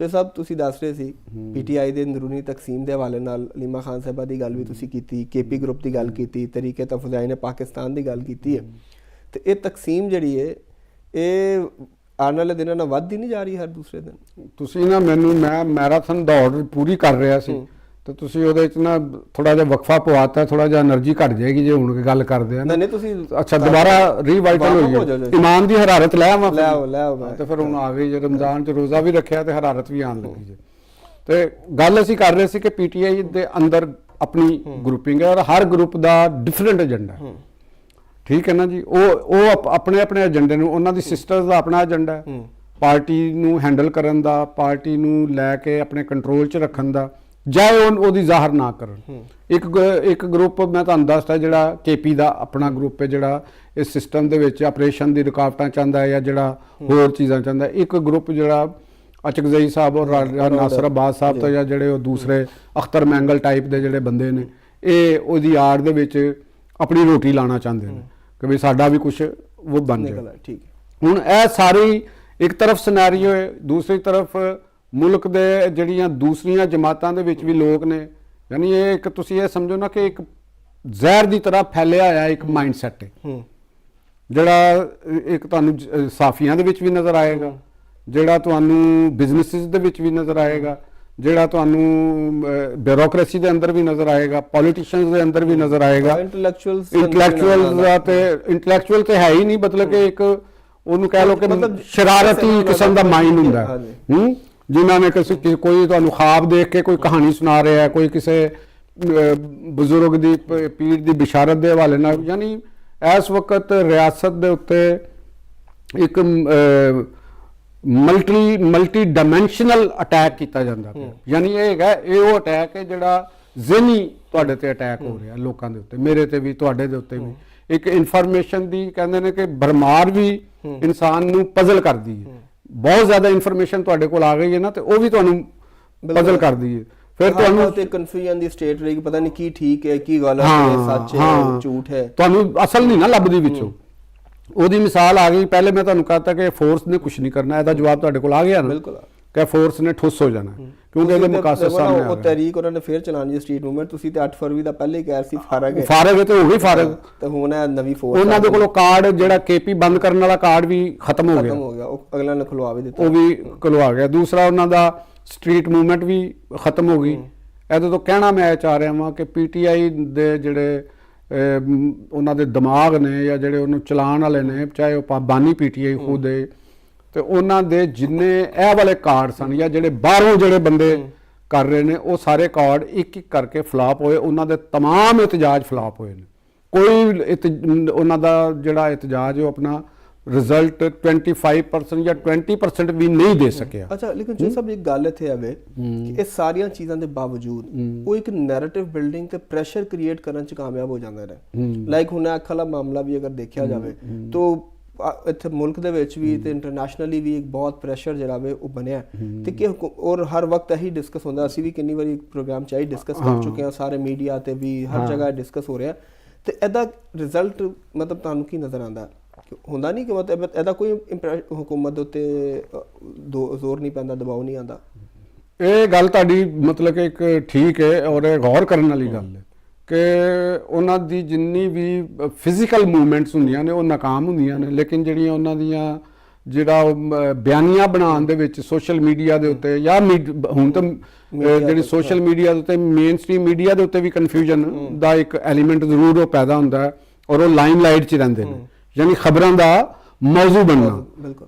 ਤੇ ਸਭ ਤੁਸੀਂ ਦੱਸ ਰਹੇ ਸੀ ਪੀਟੀਆਈ ਦੇ ਅੰਦਰੂਨੀ ਤਕਸੀਮ ਦੇ ਹਵਾਲੇ ਨਾਲ ਲੀਮਾ ਖਾਨ ਸਾਹਿਬਾ ਦੀ ਗੱਲ ਵੀ ਤੁਸੀਂ ਕੀਤੀ, ਕੇਪੀ ਗਰੁੱਪ ਦੀ ਗੱਲ ਕੀਤੀ, ਤਰੀਕੇ ਤਫਜ਼ਾਈ ਨੇ ਪਾਕਿਸਤਾਨ ਦੀ ਗੱਲ ਕੀਤੀ ਹੈ। ਤੇ ਇਹ ਤਕਸੀਮ ਜਿਹੜੀ ਹੈ ਇਹ ਆਉਣ ਵਾਲੇ ਦਿਨਾਂ ਨਾਲ ਵੱਧਦੀ ਨਹੀਂ ਜਾ ਰਹੀ ਹਰ ਦੂਸਰੇ ਦਿਨ? ਤੁਸੀਂ ਨਾ ਮੈਨੂੰ, ਮੈਂ ਮੈਰਾਥਨ ਦੌੜ ਪੂਰੀ ਕਰ ਰਿਹਾ ਸੀ ਤੇ ਤੁਸੀਂ ਉਹਦੇ ਵਿੱਚ ਨਾ ਥੋੜਾ ਜਿਹਾ ਵਕਫਾ ਪਵਾਤਾ, ਥੋੜਾ ਜਿਹਾ એનર્ਜੀ ਘਟ ਜਾਏਗੀ ਜੇ ਹੁਣ ਗੱਲ ਕਰਦੇ ਆ ਨਾ। ਨਹੀਂ ਤੁਸੀਂ ਅੱਛਾ ਦੁਬਾਰਾ ਰੀਵਾਈਟਲ ਹੋਈ, ਇਮਾਨ ਦੀ ਹਰਾਰਤ ਲੈ ਆਵਾਂ ਤੇ ਫਿਰ ਹੁਣ ਆ ਗਈ ਜੇ ਰਮਜ਼ਾਨ ਚ ਰੋਜ਼ਾ ਵੀ ਰੱਖਿਆ ਤੇ ਹਰਾਰਤ ਵੀ ਆਉਣ ਲੱਗੀ ਜੇ। ਤੇ ਗੱਲ ਅਸੀਂ ਕਰ ਰਹੇ ਸੀ ਕਿ ਪੀਟੀਆਈ ਦੇ ਅੰਦਰ ਆਪਣੀ ਗਰੁੱਪਿੰਗ ਹੈ ਔਰ ਹਰ ਗਰੁੱਪ ਦਾ ਡਿਫਰੈਂਟ ਏਜੰਡਾ ਹੈ, ਠੀਕ ਹੈ ਨਾ ਜੀ। ਉਹ ਆਪਣੇ ਆਪਣੇ ਏਜੰਡੇ ਨੂੰ, ਉਹਨਾਂ ਦੀ ਸਿਸਟਰਸ ਦਾ ਆਪਣਾ ਏਜੰਡਾ ਹੈ, ਪਾਰਟੀ ਨੂੰ ਹੈਂਡਲ ਕਰਨ ਦਾ, ਪਾਰਟੀ ਨੂੰ ਲੈ ਕੇ ਆਪਣੇ ਕੰਟਰੋਲ 'ਚ ਰੱਖਣ ਦਾ, ਜਾਂ ਉਹਦੀ ਜ਼ਾਹਰ ਨਾ ਕਰਨ। ਇੱਕ ਗਰੁੱਪ ਮੈਂ ਤੁਹਾਨੂੰ ਦੱਸਦਾ ਜਿਹੜਾ ਕੇਪੀ ਦਾ ਆਪਣਾ ਗਰੁੱਪ ਹੈ, ਜਿਹੜਾ ਇਸ ਸਿਸਟਮ ਦੇ ਵਿੱਚ ਆਪਰੇਸ਼ਨ ਦੀ ਰੁਕਾਵਟਾਂ ਚਾਹੁੰਦਾ ਹੈ ਜਾਂ ਜਿਹੜਾ ਹੋਰ ਚੀਜ਼ਾਂ ਚਾਹੁੰਦਾ। ਇੱਕ ਗਰੁੱਪ ਜਿਹੜਾ ਅਚਕਜ਼ਈ ਸਾਹਿਬ ਔਰ ਨਾਸਰ ਅਬਾਸ ਸਾਹਿਬ ਤੋਂ ਜਾਂ ਜਿਹੜੇ ਉਹ ਦੂਸਰੇ ਅਖਤਰ ਮੈਂਗਲ ਟਾਈਪ ਦੇ ਜਿਹੜੇ ਬੰਦੇ ਨੇ, ਇਹ ਉਹਦੀ ਆੜ ਦੇ ਵਿੱਚ ਆਪਣੀ ਰੋਟੀ ਲਾਣਾ ਚਾਹੁੰਦੇ ਨੇ ਕਿ ਵੀ ਸਾਡਾ ਵੀ ਕੁਝ ਉਹ ਬਣ ਜਾਏ। ਠੀਕ ਹੁਣ ਇਹ ਸਾਰੀ ਇੱਕ ਤਰਫ ਸਿਨੈਰੀਓ ਹੈ, ਦੂਸਰੀ ਤਰਫ ਮੁਲਕ ਦੇ ਜਿਹੜੀਆਂ ਦੂਸਰੀਆਂ ਜਮਾਤਾਂ ਦੇ ਵਿੱਚ ਵੀ ਲੋਕ ਨੇ, ਯਾਨੀ ਇਹ ਇੱਕ ਤੁਸੀਂ ਇਹ ਸਮਝੋ ਨਾ ਕਿ ਇੱਕ ਜ਼ਹਿਰ ਦੀ ਤਰ੍ਹਾਂ ਫੈਲਿਆ ਹੋਇਆ ਇੱਕ ਮਾਈਂਡ ਸੈਟ ਹੈ, ਜਿਹੜਾ ਇੱਕ ਤੁਹਾਨੂੰ ਸਾਫੀਆਂ ਦੇ ਵਿੱਚ ਵੀ ਨਜ਼ਰ ਆਏਗਾ, ਜਿਹੜਾ ਤੁਹਾਨੂੰ ਬਿਜ਼ਨੈਸਿਸ ਦੇ ਵਿੱਚ ਵੀ ਨਜ਼ਰ ਆਏਗਾ, ਜਿਹੜਾ ਤੁਹਾਨੂੰ ਬਿਊਰੋਕ੍ਰੇਸੀ ਦੇ ਅੰਦਰ ਵੀ ਨਜ਼ਰ ਆਏਗਾ, ਪੋਲੀਟੀਸ਼ੀਅਨਸ ਦੇ ਅੰਦਰ ਵੀ ਨਜ਼ਰ ਆਏਗਾ। ਇੰਟੈਲੈਕਚੁਅਲ ਤੇ ਹੈ ਹੀ ਨਹੀਂ, ਮਤਲਬ ਕਿ ਇੱਕ ਉਹਨੂੰ ਕਹਿ ਲਓ ਕਿ ਸ਼ਰਾਰਤੀ ਕਿਸਮ ਦਾ ਮਾਈਂਡ ਹੁੰਦਾ ਹੈ, ਜਿਨ੍ਹਾਂ ਨੇ ਕੋਈ ਤੁਹਾਨੂੰ ਖਾਬ ਦੇਖ ਕੇ ਕੋਈ ਕਹਾਣੀ ਸੁਣਾ ਰਿਹਾ ਹੈ, ਕੋਈ ਕਿਸੇ ਬਜ਼ੁਰਗ ਦੀ ਪੀਰ ਦੀ ਬਿਸ਼ਾਰਤ ਦੇ ਹਵਾਲੇ ਨਾਲ। ਯਾਨੀ ਇਸ ਵਕਤ ਰਿਆਸਤ ਦੇ ਉੱਤੇ ਇੱਕ ਮਲਟੀ ਡਾਈਮੈਂਸ਼ਨਲ ਅਟੈਕ ਕੀਤਾ ਜਾਂਦਾ ਹੈ। ਯਾਨੀ ਇਹ ਹੈਗਾ, ਇਹ ਉਹ ਅਟੈਕ ਹੈ ਜਿਹੜਾ ਜ਼ਿਹਨੀ ਤੁਹਾਡੇ ਤੇ ਅਟੈਕ ਹੋ ਰਿਹਾ, ਲੋਕਾਂ ਦੇ ਉੱਤੇ, ਮੇਰੇ ਤੇ ਵੀ, ਤੁਹਾਡੇ ਦੇ ਉੱਤੇ ਵੀ। ਇੱਕ ਇਨਫੋਰਮੇਸ਼ਨ ਦੀ ਕਹਿੰਦੇ ਨੇ ਕਿ ਭਰਮਾਰ ਵੀ ਇਨਸਾਨ ਨੂੰ ਪਜ਼ਲ ਕਰਦੀ ਹੈ। ਬਹੁਤ ਜ਼ਿਆਦਾ ਇਨਫੋਰਮੇਸ਼ਨ ਤੁਹਾਡੇ ਕੋਲ ਆ ਗਈ ਹੈ ਨਾ, ਤੇ ਉਹ ਵੀ ਤੁਹਾਨੂੰ ਪਜ਼ਲ ਕਰਦੀ ਹੈ। ਫਿਰ ਤੁਹਾਨੂੰ ਤੇ ਕਨਫਿਊਜ਼ਨ ਦੀ ਸਟੇਟ ਰਹੇਗੀ, ਪਤਾ ਨਹੀਂ ਕੀ ਠੀਕ ਹੈ, ਕੀ ਗਲਤ ਹੈ, ਸੱਚ ਹੈ, ਝੂਠ ਹੈ, ਤੁਹਾਨੂੰ ਅਸਲ ਨਹੀਂ ਨਾ ਲੱਭਦੀ ਵਿੱਚੋਂ। ਉਹਦੀ ਮਿਸਾਲ ਆ ਗਈ, ਪਹਿਲੇ ਮੈਂ ਤੁਹਾਨੂੰ ਕਹਤਾ ਕਿ ਫੋਰਸ ਨੇ ਕੁਝ ਨਹੀਂ ਕਰਨਾ, ਇਹਦਾ ਜਵਾਬ ਤੁਹਾਡੇ ਕੋਲ ਆ ਗਿਆ ਨਾ। ਬਿਲਕੁਲ ਕਿ ਫੋਰਸ ਨੇ ਠੁੱਸ ਹੋ ਜਾਣਾ, ਕਿਉਂਕਿ ਇਹਦੇ ਮੁਕਾਸਦ ਸਾਹਮਣੇ ਆ ਉਹ ਤਹਿਰੀਕ ਉਹਨਾਂ ਨੇ ਫੇਰ ਚਲਾਉਣੀ ਹੈ, ਸਟਰੀਟ ਮੂਵਮੈਂਟ। ਤੁਸੀਂ ਤੇ 8 ਫਰਵਰੀ ਦਾ ਪਹਿਲੇ ਕਹਿ ਸੀ ਫਾਰਗ ਹੈ ਤੇ ਹੋ ਗਈ ਫਾਰਗ, ਤੇ ਹੁਣ ਇਹ ਨਵੀਂ ਫੋਰਸ ਉਹਨਾਂ ਦੇ ਕੋਲੋਂ ਕਾਰਡ ਜਿਹੜਾ ਕੇਪੀ ਬੰਦ ਕਰਨ ਵਾਲਾ ਕਾਰਡ ਵੀ ਖਤਮ ਹੋ ਗਿਆ, ਉਹ ਅਗਲਾ ਨੇ ਖੁਲਵਾ ਵੀ ਦਿੱਤਾ, ਉਹ ਵੀ ਖੁਲਵਾ ਗਿਆ। ਦੂਸਰਾ ਉਹਨਾਂ ਦਾ ਸਟਰੀਟ ਮੂਵਮੈਂਟ ਵੀ ਖਤਮ ਹੋ ਗਈ। ਇਹਦੇ ਤੋਂ ਕਹਿਣਾ ਮੈਂ ਚਾਹ ਰਿਹਾ ਹਾਂ ਕਿ ਪੀਟੀਆਈ ਦੇ ਜਿਹੜੇ ਉਹਨਾਂ ਦੇ ਦਿਮਾਗ ਨੇ ਜਾਂ ਜਿਹੜੇ ਉਹਨੂੰ ਚਲਾਉਣ ਵਾਲੇ ਨੇ, ਚਾਹੇ ਉਹ ਬਾਨੀ ਪੀਟੀਆਈ ਖੁਦ ਹੈ, ਤੇ ਉਹਨਾਂ ਦੇ ਜਿੰਨੇ ਇਹ ਵਾਲੇ ਕਾਰਡ ਸਨ ਜਾਂ ਜਿਹੜੇ ਬਾਹਰੋਂ ਜਿਹੜੇ ਬੰਦੇ ਕਰ ਰਹੇ ਨੇ, ਉਹ ਸਾਰੇ ਕਾਰਡ ਇੱਕ ਇੱਕ ਕਰਕੇ ਫਲਾਪ ਹੋਏ। ਉਹਨਾਂ ਦੇ तमाम ਇਤਜਾਜ ਫਲਾਪ ਹੋਏ ਨੇ। ਕੋਈ ਉਹਨਾਂ ਦਾ ਜਿਹੜਾ ਇਤਜਾਜ ਉਹ ਆਪਣਾ ਰਿਜ਼ਲਟ 25% ਜਾਂ 20% ਵੀ ਨਹੀਂ ਦੇ ਸਕਿਆ। ਅੱਛਾ, ਲੇਕਿਨ ਜੀ ਸਭ ਇੱਕ ਗੱਲ ਇੱਥੇ ਆਵੇ ਕਿ ਇਹ ਸਾਰੀਆਂ ਚੀਜ਼ਾਂ ਦੇ ਬਾਵਜੂਦ ਉਹ ਇੱਕ ਨੈਰੇਟਿਵ ਬਿਲਡਿੰਗ ਤੇ ਪ੍ਰੈਸ਼ਰ ਕ੍ਰੀਏਟ ਕਰਨ ਚ ਕਾਮਯਾਬ ਹੋ ਜਾਂਦੇ ਨੇ। ਲਾਈਕ ਹੁਣ ਅੱਖ ਵਾਲਾ ਮਾਮਲਾ ਵੀ ਅਗਰ ਦੇਖਿਆ ਜਾਵੇ ਤਾਂ ਇੱਥੇ ਮੁਲਕ ਦੇ ਵਿੱਚ ਵੀ ਤੇ ਇੰਟਰਨੈਸ਼ਨਲੀ ਵੀ ਇੱਕ ਬਹੁਤ ਪ੍ਰੈਸ਼ਰ ਜਿਹੜਾ ਵੇ ਉਹ ਬਣਿਆ ਤੇ ਕਿ ਔਰ ਹਰ ਵਕਤ ਇਹੀ ਡਿਸਕਸ ਹੁੰਦਾ। ਅਸੀਂ ਵੀ ਕਿੰਨੀ ਵਾਰੀ ਪ੍ਰੋਗਰਾਮ ਚ ਡਿਸਕਸ ਕਰ ਚੁੱਕੇ ਹਾਂ, ਸਾਰੇ ਮੀਡੀਆ ਤੇ ਵੀ ਹਰ ਜਗ੍ਹਾ ਡਿਸਕਸ ਹੋ ਰਿਹਾ। ਤੇ ਇਹਦਾ ਰਿਜ਼ਲਟ ਮਤਲਬ ਤੁਹਾਨੂੰ ਕੀ ਨਜ਼ਰ ਆਉਂਦਾ? ਹੁੰਦਾ ਨਹੀਂ ਕਿ ਮਤਲਬ ਇਹਦਾ ਕੋਈ ਹੁਕੂਮਤ ਦੇ ਉੱਤੇ ਜ਼ੋਰ ਨਹੀਂ ਪੈਂਦਾ, ਦਬਾਅ ਨਹੀਂ ਆਉਂਦਾ? ਇਹ ਗੱਲ ਤੁਹਾਡੀ ਮਤਲਬ ਕਿ ਇੱਕ ਠੀਕ ਹੈ ਔਰ ਇਹ ਗੌਰ ਕਰਨ ਵਾਲੀ ਗੱਲ ਹੈ ਕਿ ਉਹਨਾਂ ਦੀ ਜਿੰਨੀ ਵੀ ਫਿਜ਼ੀਕਲ ਮੂਵਮੈਂਟਸ ਹੁੰਦੀਆਂ ਨੇ ਉਹ ਨਾਕਾਮ ਹੁੰਦੀਆਂ ਨੇ, ਲੇਕਿਨ ਜਿਹੜੀਆਂ ਉਹਨਾਂ ਦੀਆਂ ਜਿਹੜਾ ਬਿਆਨੀਆਂ ਬਣਾਉਣ ਦੇ ਵਿੱਚ ਸੋਸ਼ਲ ਮੀਡੀਆ ਦੇ ਉੱਤੇ ਜਾਂ ਹੁਣ ਤਾਂ ਜਿਹੜੀ ਸੋਸ਼ਲ ਮੀਡੀਆ ਦੇ ਉੱਤੇ ਮੇਨ ਸਟ੍ਰੀਮ ਮੀਡੀਆ ਦੇ ਉੱਤੇ ਵੀ ਕਨਫਿਊਜ਼ਨ ਦਾ ਇੱਕ ਐਲੀਮੈਂਟ ਜ਼ਰੂਰ ਉਹ ਪੈਦਾ ਹੁੰਦਾ ਹੈ ਔਰ ਉਹ ਲਾਈਮ ਲਾਈਟ 'ਚ ਰਹਿੰਦੇ ਨੇ। ਯਾਨੀ ਖਬਰਾਂ ਦਾ ਮੌਜੂ ਬਣਨਾ,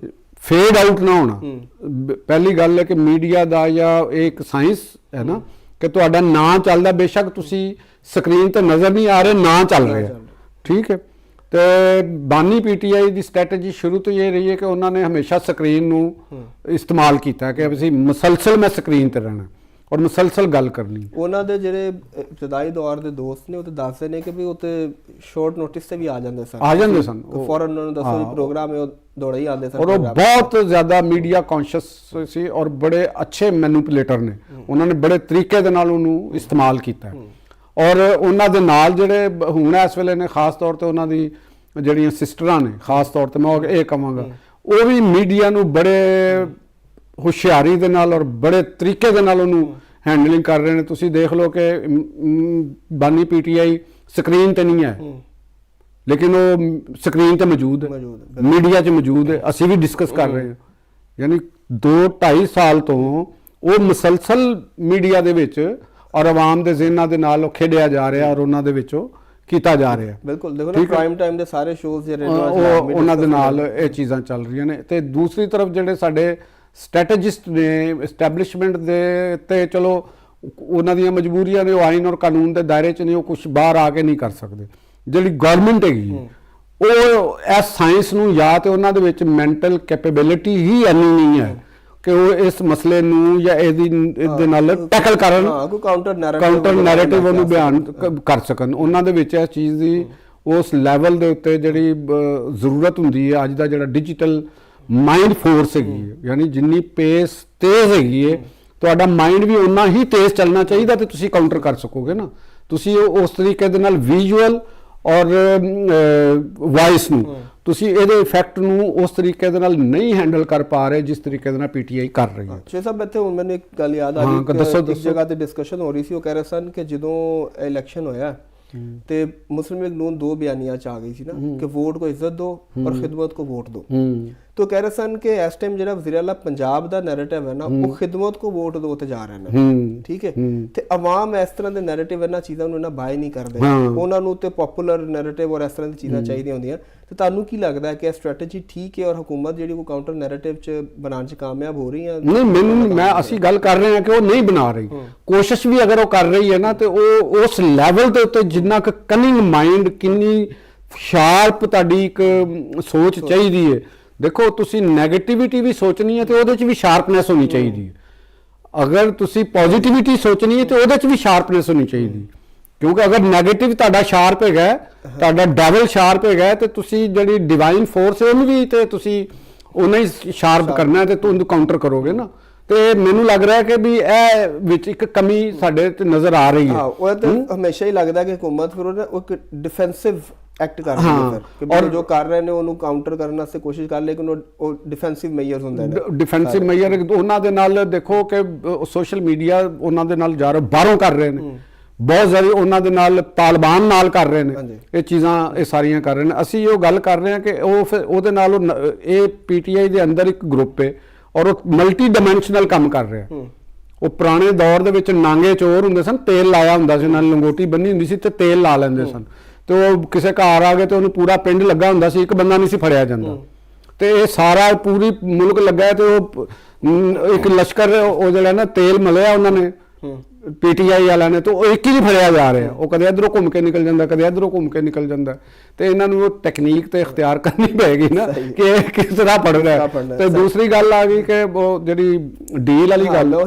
ਫੇਡ ਆਊਟ ਨਾ ਹੋਣਾ। ਪਹਿਲੀ ਗੱਲ ਹੈ ਕਿ ਮੀਡੀਆ ਦਾ ਜਾਂ ਇਹ ਇੱਕ ਸਾਇੰਸ ਹੈ ਨਾ ਕਿ ਤੁਹਾਡਾ ਨਾਂ ਚੱਲਦਾ, ਬੇਸ਼ੱਕ ਤੁਸੀਂ ਸਕਰੀਨ ਤੇ ਨਜ਼ਰ ਨਹੀਂ ਆ ਰਹੇ, ਨਾਂ ਚੱਲ ਰਿਹਾ, ਠੀਕ ਹੈ। ਤੇ ਬਾਨੀ ਪੀਟੀਆਈ ਦੀ ਸਟ੍ਰੈਟਜੀ ਸ਼ੁਰੂ ਤੋਂ ਇਹ ਰਹੀ ਹੈ ਕਿ ਉਹਨਾਂ ਨੇ ਹਮੇਸ਼ਾ ਸਕਰੀਨ ਨੂੰ ਇਸਤੇਮਾਲ ਕੀਤਾ ਕਿ ਅਸੀਂ ਮੁਸਲਸਲ ਮੈਂ ਸਕਰੀਨ ਤੇ ਰਹਿਣਾ ਔਰ ਮੁਸਲਸਲ ਗੱਲ ਕਰਨੀ। ਉਹਨਾਂ ਦੇ ਜਿਹੜੇ ਇਬਤਦਾਈ ਦੌਰ ਦੇ ਦੋਸਤ ਨੇ ਉਹ ਤੇ ਦੱਸਦੇ ਨੇ ਕਿ ਵੀ ਉਹ ਤੇ ਸ਼ਾਰਟ ਨੋਟਿਸ ਤੇ ਵੀ ਆ ਜਾਂਦੇ ਸਨ ਫੌਰਨ ਉਹਨਾਂ ਨੂੰ ਦੱਸੋ ਪ੍ਰੋਗਰਾਮ ਹੈ ਉਹ ਦੌੜੇ ਹੀ ਆਉਂਦੇ ਸਨ। ਔਰ ਉਹ ਬਹੁਤ ਜ਼ਿਆਦਾ ਮੀਡੀਆ ਕੌਨਸ਼ੀਅਸ ਸੀ ਔਰ ਬੜੇ ਅੱਛੇ ਮੈਨੂਪੂਲੇਟਰ ਨੇ, ਉਹਨਾਂ ਨੇ ਬੜੇ ਤਰੀਕੇ ਦੇ ਨਾਲ ਉਹਨੂੰ ਇਸਤੇਮਾਲ ਕੀਤਾ। ਔਰ ਉਹਨਾਂ ਦੇ ਨਾਲ ਜਿਹੜੇ ਹੁਣ ਇਸ ਵੇਲੇ ਨੇ ਖਾਸ ਤੌਰ ਤੇ ਉਹਨਾਂ ਦੀ ਜਿਹੜੀਆਂ ਸਿਸਟਰਾਂ ਨੇ, ਖਾਸ ਤੌਰ ਤੇ ਮੈਂ ਇਹ ਕਹਾਂਗਾ, ਉਹ ਵੀ ਮੀਡੀਆ ਨੂੰ ਬੜੇ ਹੁਸ਼ਿਆਰੀ ਦੇ ਨਾਲ ਔਰ ਬੜੇ ਤਰੀਕੇ ਦੇ ਨਾਲ ਉਹਨੂੰ ਹੈਂਡਲਿੰਗ ਕਰ ਰਹੇ ਨੇ। ਤੁਸੀਂ ਦੇਖ ਲਓ ਕਿ ਬਾਨੀ ਪੀਟੀਆਈ ਸਕਰੀਨ ਤੇ ਨਹੀਂ ਹੈ, ਲੇਕਿਨ ਉਹ ਸਕਰੀਨ ਤੇ ਮੌਜੂਦ ਹੈ, ਮੀਡੀਆ 'ਚ ਮੌਜੂਦ ਹੈ, ਅਸੀਂ ਵੀ ਡਿਸਕਸ ਕਰ ਰਹੇ ਹਾਂ। ਯਾਨੀ 2-2.5 ਸਾਲ ਤੋਂ ਉਹ ਮੁਸਲਸਲ ਮੀਡੀਆ ਦੇ ਵਿੱਚ ਔਰ ਆਵਾਮ ਦੇ ਜ਼ਿਹਨਾਂ ਦੇ ਨਾਲ ਉਹ ਖੇਡਿਆ ਜਾ ਰਿਹਾ ਔਰ ਉਹਨਾਂ ਦੇ ਵਿੱਚੋਂ ਕੀਤਾ ਜਾ ਰਿਹਾ। ਬਿਲਕੁਲ, ਦੇਖੋ ਨਾ ਪ੍ਰਾਈਮ ਟਾਈਮ ਦੇ ਸਾਰੇ ਸ਼ੋਜ਼ ਜਿਹੜੇ ਉਹਨਾਂ ਦੇ ਨਾਲ ਇਹ ਚੀਜ਼ਾਂ ਚੱਲ ਰਹੀਆਂ ਨੇ। ਤੇ ਦੂਸਰੀ ਤਰਫ ਜਿਹੜੇ ਸਾਡੇ ਸਟ੍ਰੈਟੇਜਿਸਟ ਨੇ ਐਸਟੈਬਲਿਸ਼ਮੈਂਟ ਦੇ, ਤੇ ਚਲੋ ਉਹਨਾਂ ਦੀਆਂ ਮਜਬੂਰੀਆਂ ਨੇ, ਉਹ ਆਈਨ ਔਰ ਕਾਨੂੰਨ ਦੇ ਦਾਇਰੇ 'ਚ ਨੇ, ਉਹ ਕੁਝ ਬਾਹਰ ਆ ਕੇ ਨਹੀਂ ਕਰ ਸਕਦੇ। ਜਿਹੜੀ ਗਵਰਨਮੈਂਟ ਹੈਗੀ ਉਹ ਇਸ ਸਾਇੰਸ ਨੂੰ, ਜਾਂ ਤੇ ਉਹਨਾਂ ਦੇ ਵਿੱਚ ਮੈਂਟਲ ਕੈਪੇਬਿਲਿਟੀ ਹੀ ਇੰਨੀ ਨਹੀਂ ਹੈ ਕਿ ਉਹ ਇਸ ਮਸਲੇ ਨੂੰ ਜਾਂ ਇਹਦੇ ਨਾਲ ਟੈਕਲ ਕਰਨ, ਕੋਈ ਕਾਊਂਟਰ ਨੈਰੇਟਿਵ ਉਹਨੂੰ ਬਿਆਨ ਕਰ ਸਕਣ। ਉਹਨਾਂ ਦੇ ਵਿੱਚ ਇਸ ਚੀਜ਼ ਦੀ ਉਸ ਲੈਵਲ ਦੇ ਉੱਤੇ ਜਿਹੜੀ ਜ਼ਰੂਰਤ ਹੁੰਦੀ ਹੈ। ਅੱਜ ਦਾ ਜਿਹੜਾ ਡਿਜੀਟਲ ਮਾਈਂਡ ਫੋਰਸ ਹੈਗੀ ਹੈ, ਯਾਨੀ ਜਿੰਨੀ ਪੇਸ ਤੇਜ਼ ਹੈਗੀ ਹੈ, ਤੁਹਾਡਾ ਮਾਈਂਡ ਵੀ ਉਨਾ ਹੀ ਤੇਜ਼ ਚੱਲਣਾ ਚਾਹੀਦਾ ਤੇ ਤੁਸੀਂ ਕਾਊਂਟਰ ਕਰ ਸਕੋਗੇ ਨਾ। ਤੁਸੀਂ ਉਸ ਤਰੀਕੇ ਦੇ ਨਾਲ ਵਿਜ਼ੂਅਲ ਔਰ ਵਾਇਸ ਨੂੰ, ਤੁਸੀਂ ਇਹਦੇ ਇਫੈਕਟ ਨੂੰ ਉਸ ਤਰੀਕੇ ਦੇ ਨਾਲ ਨਹੀਂ ਹੈਂਡਲ ਕਰ ਪਾ ਰਹੇ ਜਿਸ ਤਰੀਕੇ ਦੇ ਨਾਲ ਪੀਟੀਆਈ ਕਰ ਰਹੀ ਹੈ। ਸ਼ੇਰ ਸਾਹਿਬ, ਇੱਥੇ ਹੁਣ ਮੈਨੂੰ ਇੱਕ ਗੱਲ ਯਾਦ ਆ ਗਈ ਕਿ ਇੱਕ ਜਗ੍ਹਾ ਤੇ ਡਿਸਕਸ਼ਨ ਹੋ ਰਹੀ ਸੀ। ਉਹ ਕਹਿ ਰਹੇ ਸਨ ਕਿ ਜਦੋਂ ਇਲੈਕਸ਼ਨ ਹੋਇਆ ਤੇ ਮੁਸਲਿਮ ਲੀਗ ਨੂਨ 2 ਬਿਆਨੀਆਂ ਚ ਆ ਗਈ ਸੀ ਨਾ ਕਿ ਵੋਟ को इज्जत दो और खिदमत को वोट दो। तो कह रहे सन कि इस टाइम ਜਿਹੜਾ ਵਜ਼ੀਰ ਆਲਾ ਪੰਜਾਬ ਦਾ ਨੈਰੇਟਿਵ ਹੈ ਨਾ, ਉਹ ਖਿਦਮਤ को वोट दो ਤੇ ਜਾ ਰਹੇ ਨੇ, ਠੀਕ ਹੈ। ਤੇ ਆਵਾਮ ਇਸ ਤਰ੍ਹਾਂ ਦੇ ਨੈਰੇਟਿਵ ਇਹਨਾਂ ਚੀਜ਼ਾਂ ਨੂੰ ਨਾ ਬਾਏ ਨਹੀਂ ਕਰਦੇ, ਉਹਨਾਂ ਨੂੰ ਤੇ ਪਪੂਲਰ ਨੈਰੇਟਿਵ ਔਰ ਇਸ ਤਰ੍ਹਾਂ ਦੀ ਚੀਜ਼ਾਂ ਚਾਹੀਦੀਆਂ ਹੁੰਦੀਆਂ। ਤੇ ਤੁਹਾਨੂੰ ਕੀ ਲੱਗਦਾ ਹੈ ਕਿ ਇਹ ਸਟ੍ਰੈਟਜੀ ਠੀਕ ਹੈ ਔਰ ਹੁਕੂਮਤ ਜਿਹੜੀ ਕੋ ਕਾਊਂਟਰ ਨੈਰੇਟਿਵ ਚ ਬਣਾਉਣ ਚ ਕਾਮਯਾਬ ਹੋ ਰਹੀ ਹੈ? ਨਹੀਂ, ਅਸੀਂ ਗੱਲ ਕਰ ਰਹੇ ਹਾਂ ਕਿ ਉਹ ਨਹੀਂ ਬਣਾ ਰਹੀ। ਕੋਸ਼ਿਸ਼ ਵੀ ਅਗਰ ਉਹ ਕਰ ਰਹੀ ਹੈ ਨਾ, ਤੇ ਉਹ ਉਸ ਲੈਵਲ ਦੇ ਉੱਤੇ ਜਿੰਨਾ ਕੁ ਕਨਿੰਗ ਮਾਈਂਡ, ਕਿੰਨੀ ਸ਼ਾਰਪ ਤੁਹਾਡੀ ਇੱਕ ਸੋਚ ਚਾਹੀਦੀ ਹੈ। ਦੇਖੋ, ਤੁਸੀਂ ਨੈਗੇਟਿਵਿਟੀ ਵੀ ਸੋਚਣੀ ਹੈ ਤੇ ਉਹਦੇ 'ਚ ਵੀ ਸ਼ਾਰਪਨੈਸ ਹੋਣੀ ਚਾਹੀਦੀ ਹੈ। ਅਗਰ ਤੁਸੀਂ ਪੋਜ਼ਿਟਿਵਿਟੀ ਸੋਚਣੀ ਹੈ ਤੇ ਉਹਦੇ 'ਚ ਵੀ ਸ਼ਾਰਪਨੈਸ ਹੋਣੀ ਚਾਹੀਦੀ। ਕਿਉਂਕਿ ਅਗਰ ਨੈਗੇਟਿਵ ਤੁਹਾਡਾ ਸ਼ਾਰਪ ਹੈਗਾ, ਤੁਹਾਡਾ ਡਬਲ ਸ਼ਾਰਪ ਹੈਗਾ, ਤੇ ਤੁਸੀਂ ਜਿਹੜੀ ਡਿਵਾਈਨ ਫੋਰਸ ਹੈ ਉਹਨੂੰ ਵੀ ਤੇ ਤੁਸੀਂ ਉਹਨਾਂ ਹੀ ਸ਼ਾਰਪ ਕਰਨਾ ਤੇ ਉਹਨੂੰ ਕਾਊਂਟਰ ਕਰੋਗੇ ਨਾ। ਤੇ ਮੈਨੂੰ ਲੱਗ ਰਿਹਾ ਕਿ ਵੀ ਇਹ ਵਿੱਚ ਇੱਕ ਕਮੀ ਸਾਡੇ ਤੇ ਨਜ਼ਰ ਆ ਰਹੀ ਹੈ। ਉਹ ਤਾਂ ਹਮੇਸ਼ਾ ਹੀ ਲੱਗਦਾ ਕਿ ਹੁਕੂਮਤ ਫਿਰ ਉਹ ਇੱਕ ਡਿਫੈਂਸਿਵ ਐਕਟ ਕਰ ਰਹੀ ਹੈ, ਫਿਰ ਔਰ ਜੋ ਕਰ ਰਹੇ ਨੇ ਉਹਨੂੰ ਕਾਊਂਟਰ ਕਰਨ ਵਾਸਤੇ ਕੋਸ਼ਿਸ਼ ਕਰ, ਲੇਕਿਨ ਉਹ ਡਿਫੈਂਸਿਵ ਮੇਜਰਸ ਹੁੰਦੇ ਨੇ। ਡਿਫੈਂਸਿਵ ਮੇਜਰ ਉਹਨਾਂ ਦੇ ਨਾਲ ਦੇਖੋ ਕਿ ਸੋਸ਼ਲ ਮੀਡੀਆ ਉਹਨਾਂ ਦੇ ਨਾਲ ਜਾ ਰਹੇ, ਬਾਹਰੋਂ ਕਰ ਰਹੇ ਨੇ ਬਹੁਤ ਜ਼ਿਆਦਾ, ਉਹਨਾਂ ਦੇ ਨਾਲ ਤਾਲਿਬਾਨ ਨਾਲ ਕਰ ਰਹੇ ਨੇ, ਇਹ ਚੀਜ਼ਾਂ ਇਹ ਸਾਰੀਆਂ ਕਰ ਰਹੇ ਨੇ। ਅਸੀਂ ਉਹ ਗੱਲ ਕਰ ਰਹੇ ਹਾਂ ਕਿ ਉਹ ਫਿਰ ਉਹਦੇ ਨਾਲ ਇਹ ਪੀਟੀਆਈ ਦੇ ਅੰਦਰ ਇੱਕ ਗਰੁੱਪ ਹੈ ਔਰ ਉਹ ਮਲਟੀ ਡਾਈਮੈਂਸ਼ਨਲ ਕੰਮ ਕਰ ਰਿਹਾ। ਉਹ ਪੁਰਾਣੇ ਦੌਰ ਦੇ ਵਿੱਚ ਨਾਂਗੇ ਚੋਰ ਹੁੰਦੇ ਸਨ, ਤੇਲ ਲਾਇਆ ਹੁੰਦਾ ਸੀ, ਨਾਲ ਲੰਗੋਟੀ ਬੰਨੀ ਹੁੰਦੀ ਸੀ ਤੇ ਤੇਲ ਲਾ ਲੈਂਦੇ ਸਨ। ਤੇ ਉਹ ਕਿਸੇ ਘਰ ਆ ਗਏ ਤੇ ਉਹਨੂੰ ਪੂਰਾ ਪਿੰਡ ਲੱਗਾ ਹੁੰਦਾ ਸੀ, ਇੱਕ ਬੰਦਾ ਨਹੀਂ ਸੀ ਫੜਿਆ ਜਾਂਦਾ। ਤੇ ਇਹ ਸਾਰਾ ਪੂਰੀ ਮੁਲਕ ਲੱਗਾ ਤੇ ਉਹ ਇੱਕ ਲਸ਼ਕਰ, ਉਹ ਜਿਹੜਾ ਨਾ ਤੇਲ ਮਲਿਆ ਉਹਨਾਂ ਨੇ ਪੀਟੀਆਈ ਵਾਲਿਆਂ ਨੇ, ਤੇ ਉਹ ਇੱਕ ਹੀ ਨਹੀਂ ਫੜਿਆ ਜਾ ਰਿਹਾ। ਉਹ ਕਦੇ ਇੱਧਰੋਂ ਘੁੰਮ ਕੇ ਨਿਕਲ ਜਾਂਦਾ, ਕਦੇ ਇੱਧਰੋਂ ਘੁੰਮ ਕੇ ਨਿਕਲ ਜਾਂਦਾ। ਤੇ ਇਹਨਾਂ ਨੂੰ ਉਹ ਟੈਕਨੀਕ ਤੇ ਇਖਤਿਆਰ ਕਰਨੀ ਪਏਗੀ ਨਾ ਕਿ ਕਿਸ ਤਰ੍ਹਾਂ ਫੜਨਾ ਹੈ। ਤੇ ਦੂਸਰੀ ਗੱਲ ਆ ਗਈ ਕਿ ਉਹ ਜਿਹੜੀ ਡੀਲ ਵਾਲੀ ਗੱਲ